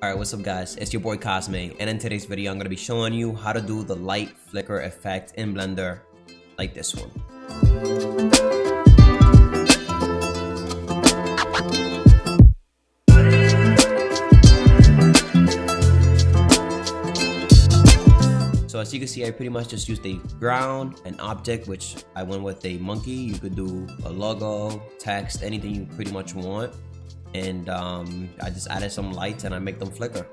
Alright, what's up guys? It's your boy Cosme, and in today's video I'm going to be showing you how to do the light flicker effect in Blender like this one. So as you can see, I pretty much just used a ground, an object, which I went with a monkey. You could do a logo, text, anything you pretty much want. And I just added some lights and I make them flicker.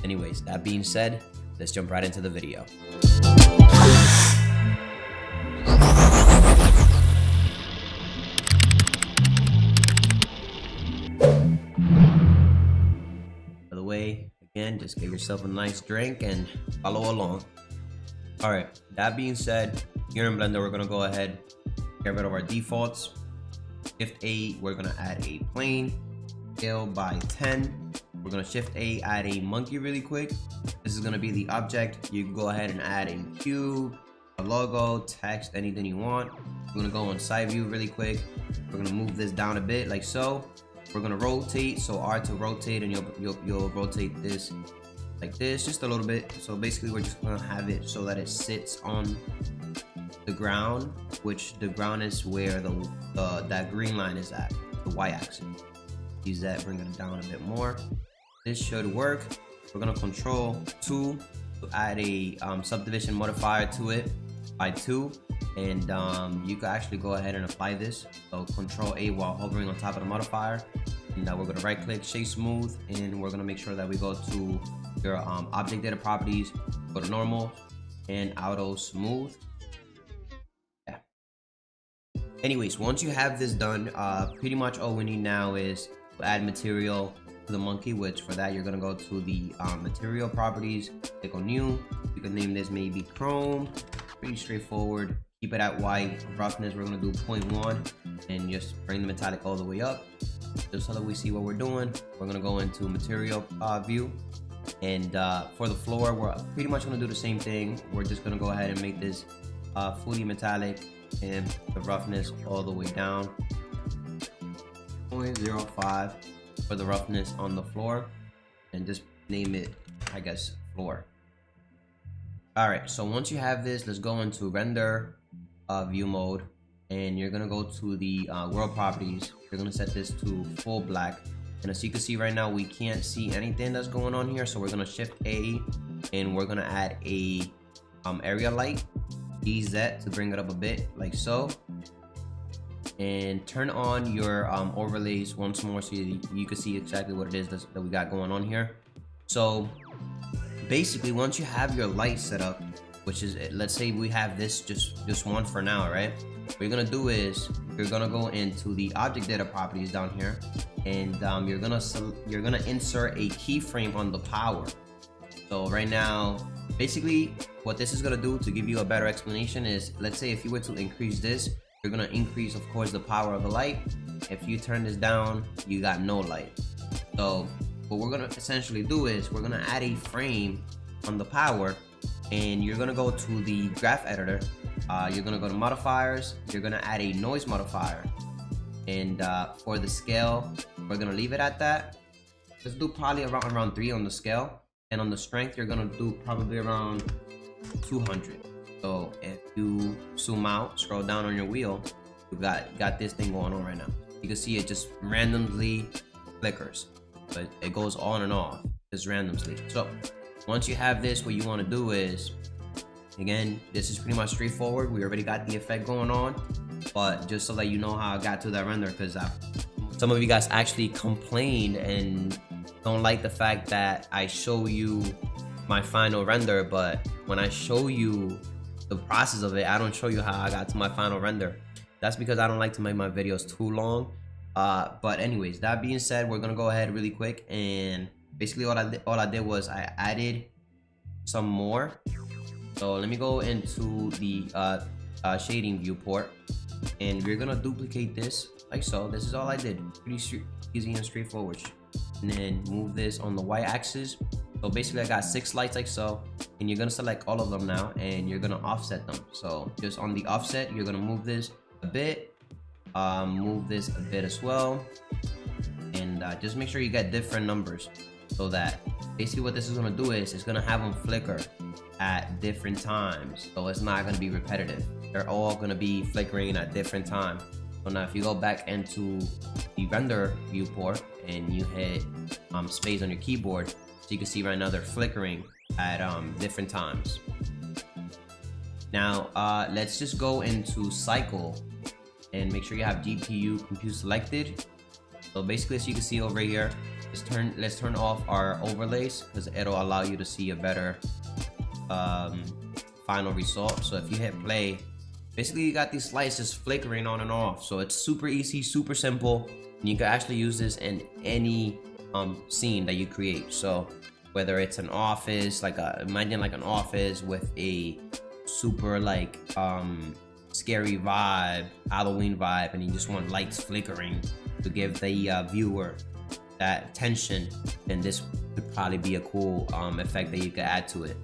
Anyways, that being said, let's jump right into the video. By the way, again, just give yourself a nice drink and follow along. All right, that being said, here in Blender, we're gonna go ahead, get rid of our defaults. Shift A, we're gonna add a plane. Scale by 10. We're gonna Shift A, add a monkey really quick. This is gonna be the object. You can go ahead and add a cube, a logo, text, anything you want. We're gonna go on side view really quick. We're gonna move this down a bit like so. We're gonna rotate, so R to rotate, and you'll rotate this like this just a little bit. So basically we're just gonna have it so that it sits on the ground, which the ground is where that green line is at, the y-axis. Use that, bring it down a bit more. This should work. We're gonna Control 2 to add a subdivision modifier to it by 2, and you can actually go ahead and apply this. So Control A while hovering on top of the modifier, and now we're gonna right click, Shade Smooth, and we're gonna make sure that we go to your object data properties, go to normal and auto smooth. Yeah. Anyways, once you have this done, pretty much all we need now is add material to the monkey, which for that you're gonna go to the material properties, click on new. You can name this maybe chrome. Pretty straightforward. Keep it at white. Roughness we're gonna do 0.1 and just bring the metallic all the way up just so that we see what we're doing. We're gonna go into material view, and for the floor we're pretty much gonna do the same thing. We're just gonna go ahead and make this fully metallic and the roughness all the way down 0.05 for the roughness on the floor, and just name it, I guess, floor. All right, so once you have this, let's go into render view mode, and you're gonna go to the world properties. You're gonna set this to full black, and as you can see right now we can't see anything that's going on here, so we're gonna Shift A and we're gonna add a area light, EZ, to bring it up a bit like so, and turn on your overlays once more so you can see exactly what it is that we got going on here. So basically, once you have your light set up, which is, let's say we have this just one for now, right? What you're gonna do is you're gonna go into the object data properties down here, and you're gonna insert a keyframe on the power. So right now, basically what this is gonna do, to give you a better explanation, is let's say if you were to increase this, you're gonna increase, of course, the power of the light. If you turn this down, you got no light. So what we're gonna essentially do is we're gonna add a frame on the power, and you're gonna go to the graph editor. You're gonna go to modifiers. You're gonna add a noise modifier, and for the scale, we're gonna leave it at that. Let's do probably around 3 on the scale, and on the strength, you're gonna do probably around 200. So if you zoom out, scroll down on your wheel, you got this thing going on right now. You can see it just randomly flickers, but it goes on and off just randomly. So once you have this, what you want to do is, again, this is pretty much straightforward. We already got the effect going on, but just so that you know how I got to that render, because some of you guys actually complained and don't like the fact that I show you my final render, but when I show you the process of it, I don't show you how I got to my final render. That's because I don't like to make my videos too long. But anyways, that being said, we're gonna go ahead really quick, and basically all I did was I added some more. So let me go into the shading viewport, and we're gonna duplicate this like so. This is all I did, pretty easy and straightforward. And then move this on the y-axis. So basically I got 6 lights like so, and you're gonna select all of them now, and you're gonna offset them. So just on the offset, you're gonna move this a bit, move this a bit as well, and just make sure you get different numbers. so that basically what this is going to do is it's going to have them flicker at different times, so it's not going to be repetitive. They're all going to be flickering at different times. So now if you go back into the render viewport and you hit space on your keyboard, so you can see right now they're flickering at different times. Now let's just go into cycle and make sure you have GPU compute selected. So basically, as you can see over here, let's turn off our overlays because it'll allow you to see a better final result. So if you hit play, basically you got these slices flickering on and off. So it's super easy, super simple, and you can actually use this in any scene that you create. So whether it's an office, imagine like an office with a super like scary vibe, Halloween vibe, and you just want lights flickering to give the viewer that tension, then this could probably be a cool effect that you could add to it.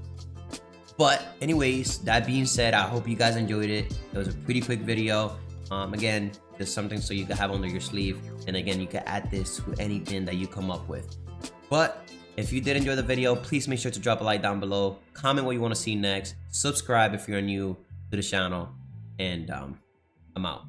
But anyways, that being said, I hope you guys enjoyed it. It was a pretty quick video. Again, just something so you can have under your sleeve, and again, you can add this to anything that you come up with. But if you did enjoy the video, please make sure to drop a like down below, comment what you want to see next, subscribe if you're new to the channel, and I'm out.